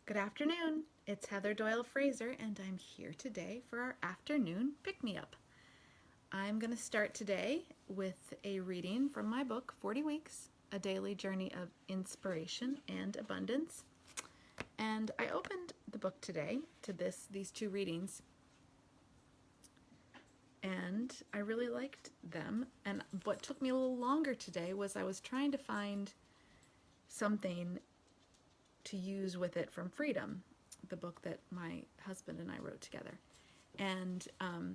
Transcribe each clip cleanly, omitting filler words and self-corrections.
Good afternoon. It's Heather Doyle Fraser, and I'm here today for our afternoon pick me up. I'm going to start today with a reading from my book, 40 Weeks A Daily Journey of Inspiration and Abundance. And I opened the book today to these two readings, and I really liked them. And what took me a little longer today was I was trying to find something to use with it from Freedom, the book that my husband and I wrote together. And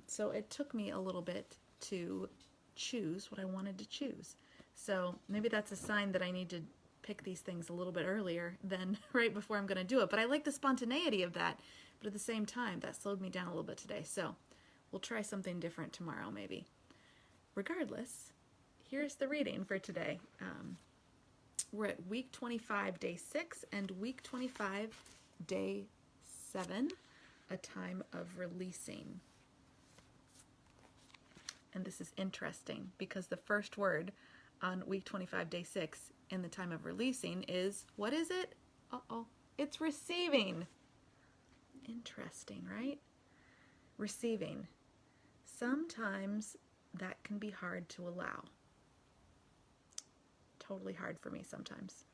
so it took me a little bit to choose what I wanted to choose. So maybe that's a sign that I need to pick these things a little bit earlier than right before I'm going to do it. But I like the spontaneity of that. But at the same time, that slowed me down a little bit today. So we'll try something different tomorrow, maybe. Regardless, here's the reading for today. We're at week 25, day 6, and week 25, day 7, a time of releasing. And this is interesting because the first word on week 25, day 6 in the time of releasing is, what is it? It's receiving. Interesting, right? Receiving. Sometimes that can be hard to allow. Totally hard for me sometimes.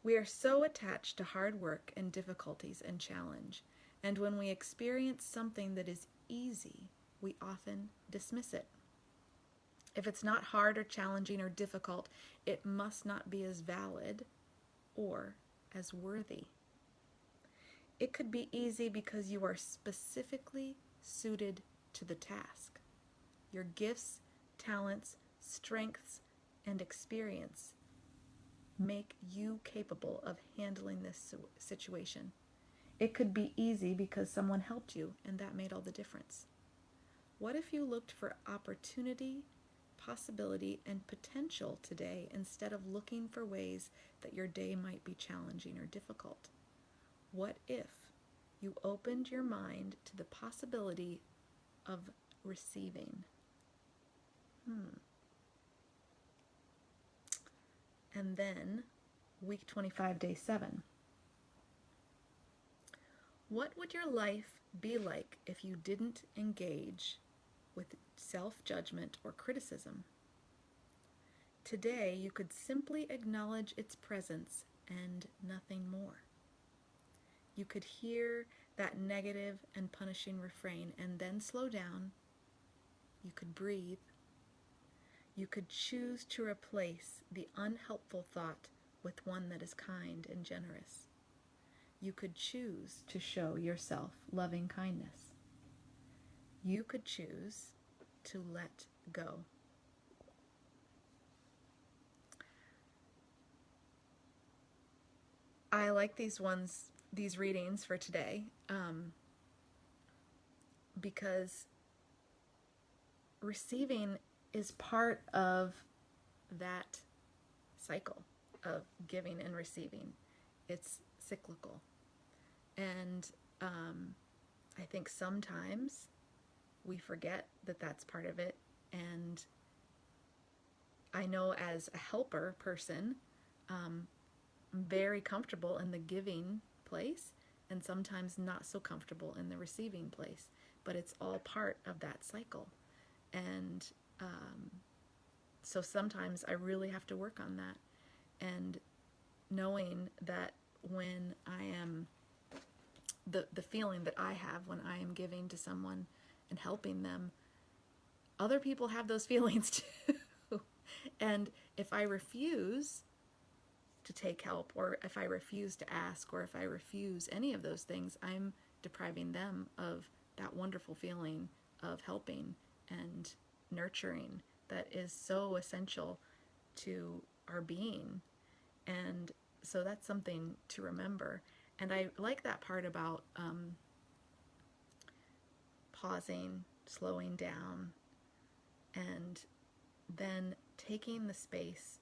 We are so attached to hard work and difficulties and challenge, and when we experience something that is easy, we often dismiss it. If it's not hard or challenging or difficult, it must not be as valid or as worthy. It could be easy because you are specifically suited to the task. Your gifts, talents, strengths, and experience make you capable of handling this situation. It could be easy because someone helped you, and that made all the difference. What if you looked for opportunity, possibility, and potential today instead of looking for ways that your day might be challenging or difficult? What if you opened your mind to the possibility of receiving? And then, week 25, day 7. What would your life be like if you didn't engage with self-judgment or criticism? Today, you could simply acknowledge its presence and nothing more. You could hear that negative and punishing refrain and then slow down. You could breathe. You could choose to replace the unhelpful thought with one that is kind and generous. You could choose to show yourself loving kindness. You could choose to let go. I like these readings for today, because receiving is part of that cycle of giving and receiving. It's cyclical. And I think sometimes we forget that that's part of it. And I know as a helper person, I'm very comfortable in the giving place and sometimes not so comfortable in the receiving place. But it's all part of that cycle. And so sometimes I really have to work on that. And knowing that when I am, the feeling that I have when I am giving to someone and helping them, other people have those feelings too. And if I refuse to take help, or if I refuse to ask, or if I refuse any of those things, I'm depriving them of that wonderful feeling of helping and nurturing that is so essential to our being. And so that's something to remember. And I like that part about pausing, slowing down, and then taking the space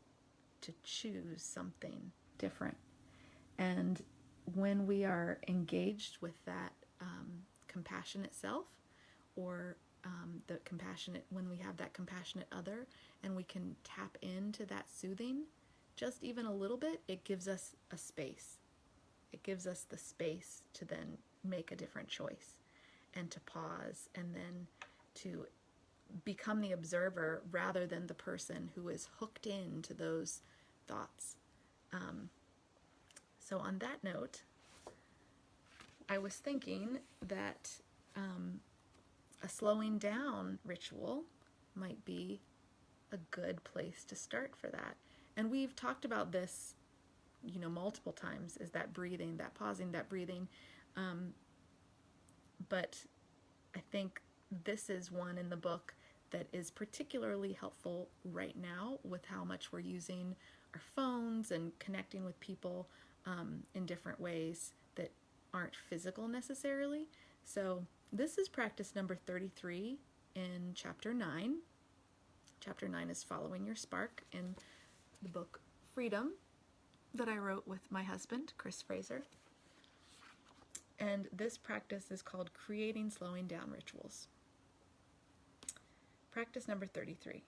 to choose something different. And when we are engaged with that compassionate self, or when we have that compassionate other, and we can tap into that soothing just even a little bit, it gives us a space. It gives us the space to then make a different choice and to pause and then to become the observer rather than the person who is hooked into those thoughts. So on that note, I was thinking that a slowing down ritual might be a good place to start for that. And we've talked about this, multiple times, is that breathing, that pausing, that breathing. But I think this is one in the book that is particularly helpful right now with how much we're using our phones and connecting with people in different ways that aren't physical necessarily. So this is practice number 33 in chapter 9. Chapter 9 is Following Your Spark in the book Freedom that I wrote with my husband, Chris Fraser. And this practice is called Creating Slowing Down Rituals. Practice number 33.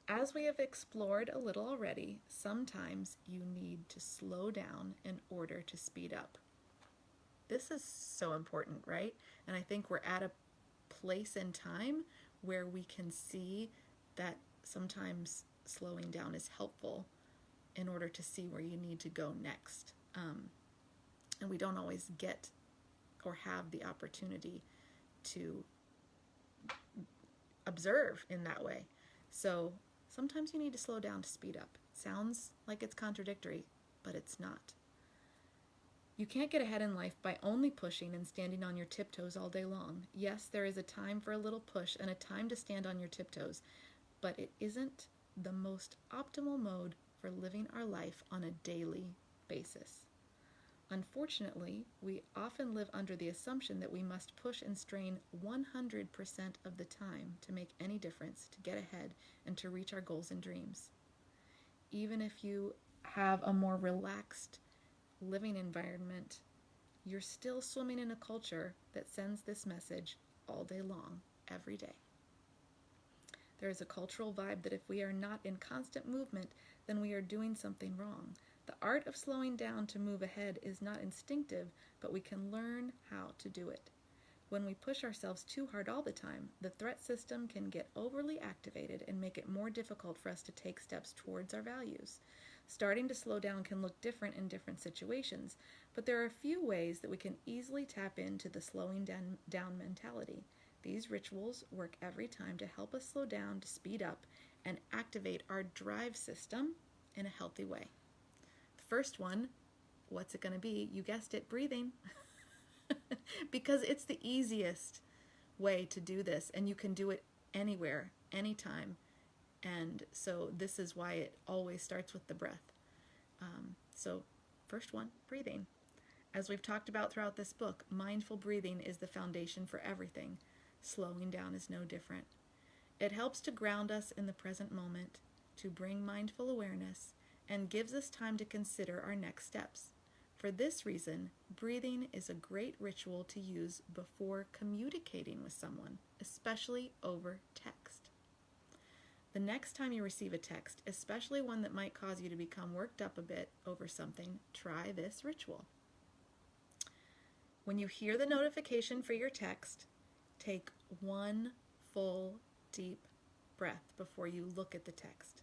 As we have explored a little already, sometimes you need to slow down in order to speed up. This is so important, right? And I think we're at a place in time where we can see that sometimes slowing down is helpful in order to see where you need to go next. And we don't always get or have the opportunity to observe in that way. So sometimes you need to slow down to speed up. Sounds like it's contradictory, but it's not. You can't get ahead in life by only pushing and standing on your tiptoes all day long. Yes, there is a time for a little push and a time to stand on your tiptoes, but it isn't the most optimal mode for living our life on a daily basis. Unfortunately, we often live under the assumption that we must push and strain 100% of the time to make any difference, to get ahead, and to reach our goals and dreams. Even if you have a more relaxed living environment, you're still swimming in a culture that sends this message all day long, every day. There is a cultural vibe that if we are not in constant movement, then we are doing something wrong. The art of slowing down to move ahead is not instinctive, but we can learn how to do it. When we push ourselves too hard all the time, the threat system can get overly activated and make it more difficult for us to take steps towards our values. Starting to slow down can look different in different situations, but there are a few ways that we can easily tap into the slowing down mentality. These rituals work every time to help us slow down, to speed up, and activate our drive system in a healthy way. The first one, what's it going to be? You guessed it, breathing. Because it's the easiest way to do this, and you can do it anywhere, anytime. And so this is why it always starts with the breath. So first one, breathing. As we've talked about throughout this book, mindful breathing is the foundation for everything. Slowing down is no different. It helps to ground us in the present moment, to bring mindful awareness, and gives us time to consider our next steps. For this reason, breathing is a great ritual to use before communicating with someone, especially over text. The next time you receive a text, especially one that might cause you to become worked up a bit over something, try this ritual. When you hear the notification for your text, take one full, deep breath before you look at the text.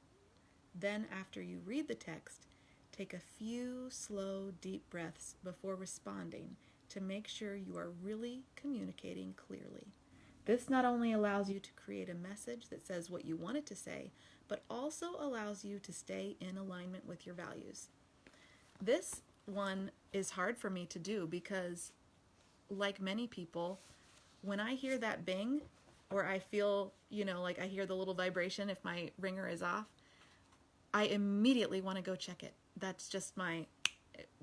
Then, after you read the text, take a few slow, deep breaths before responding to make sure you are really communicating clearly. This not only allows you to create a message that says what you want it to say, but also allows you to stay in alignment with your values. This one is hard for me to do because, like many people, when I hear that bing, or I feel, like I hear the little vibration if my ringer is off, I immediately want to go check it. That's just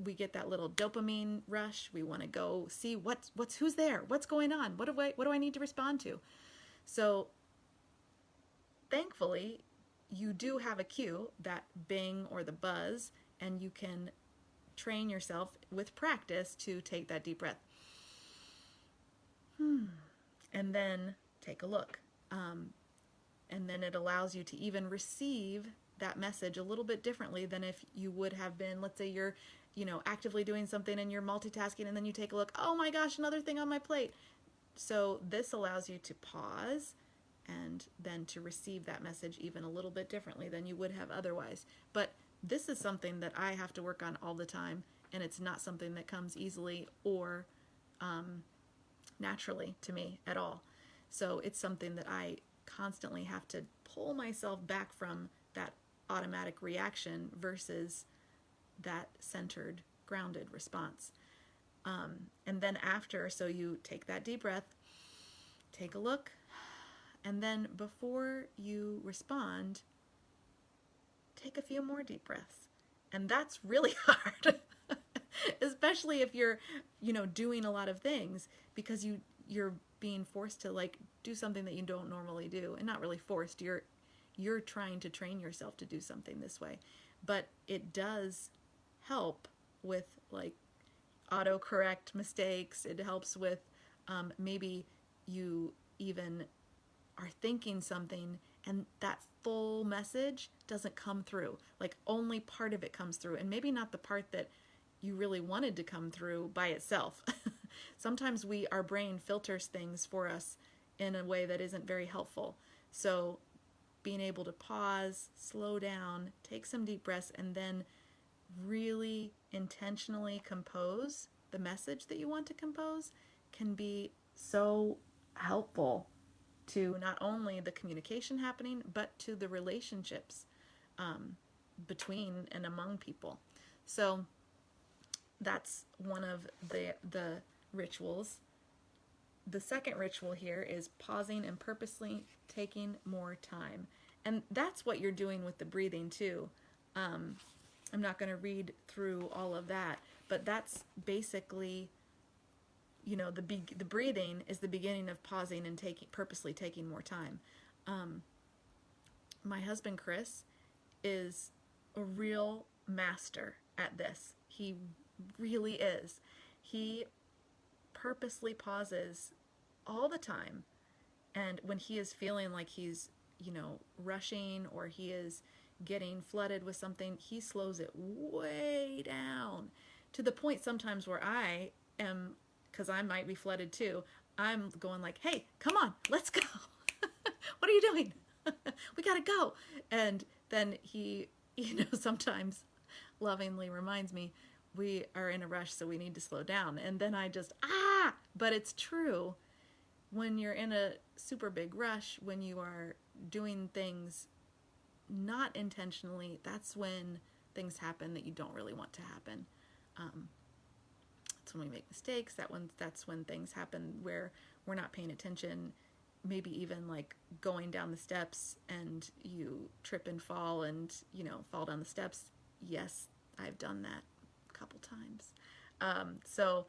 we get that little dopamine rush. We want to go see who's there, what's going on, what do I need to respond to? So thankfully, you do have a cue, that bing or the buzz, and you can train yourself with practice to take that deep breath. And then take a look. And then it allows you to even receive that message a little bit differently than if you would have been, let's say you're actively doing something and you're multitasking and then you take a look, oh my gosh, another thing on my plate. So this allows you to pause and then to receive that message even a little bit differently than you would have otherwise. But this is something that I have to work on all the time, and it's not something that comes easily or naturally to me at all. So it's something that I constantly have to pull myself back from that automatic reaction versus that centered, grounded response. And then after, so you take that deep breath, take a look, and then before you respond, take a few more deep breaths. And that's really hard, especially if you're, doing a lot of things, because you're being forced to like do something that you don't normally do, and not really forced. You're trying to train yourself to do something this way, but it does help with like autocorrect mistakes. It helps with maybe you even are thinking something and that full message doesn't come through. Like only part of it comes through, and maybe not the part that you really wanted to come through by itself. Sometimes our brain filters things for us in a way that isn't very helpful. So being able to pause, slow down, take some deep breaths, and then really intentionally compose the message that you want to compose can be so helpful to not only the communication happening, but to the relationships between and among people. So that's one of the rituals. The second ritual here is pausing and purposely taking more time. And that's what you're doing with the breathing too. I'm not going to read through all of that, but that's basically, the breathing is the beginning of pausing and purposely taking more time. My husband Chris is a real master at this. He really is. He purposely pauses all the time, and when he is feeling like he's rushing or he is getting flooded with something, he slows it way down to the point sometimes where I am, because I might be flooded too, I'm going like, hey, come on, let's go. What are you doing? We gotta go. And then he, sometimes lovingly reminds me, we are in a rush, so we need to slow down. And then I just, but it's true. When you're in a super big rush, when you are doing things not intentionally, that's when things happen that you don't really want to happen. That's when we make mistakes. That's when things happen where we're not paying attention. Maybe even like going down the steps and you trip and fall and fall down the steps. Yes, I've done that a couple times. So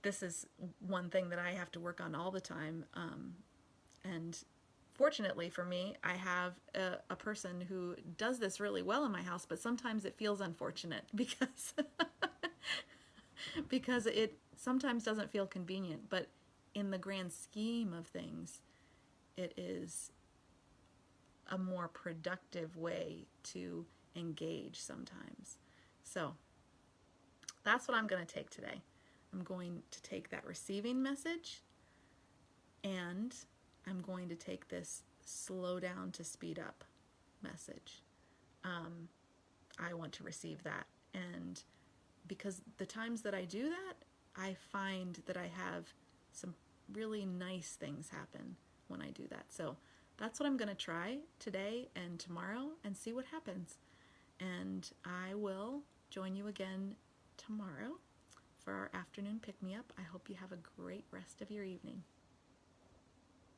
this is one thing that I have to work on all the time. And fortunately for me, I have a person who does this really well in my house, but sometimes it feels unfortunate because because it sometimes doesn't feel convenient, but in the grand scheme of things, it is a more productive way to engage sometimes. So that's what I'm going to take today. I'm going to take that receiving message, and I'm going to take this slow down to speed up message. I want to receive that. And because the times that I do that, I find that I have some really nice things happen when I do that. So that's what I'm going to try today and tomorrow and see what happens. And I will join you again tomorrow for our afternoon pick-me-up. I hope you have a great rest of your evening.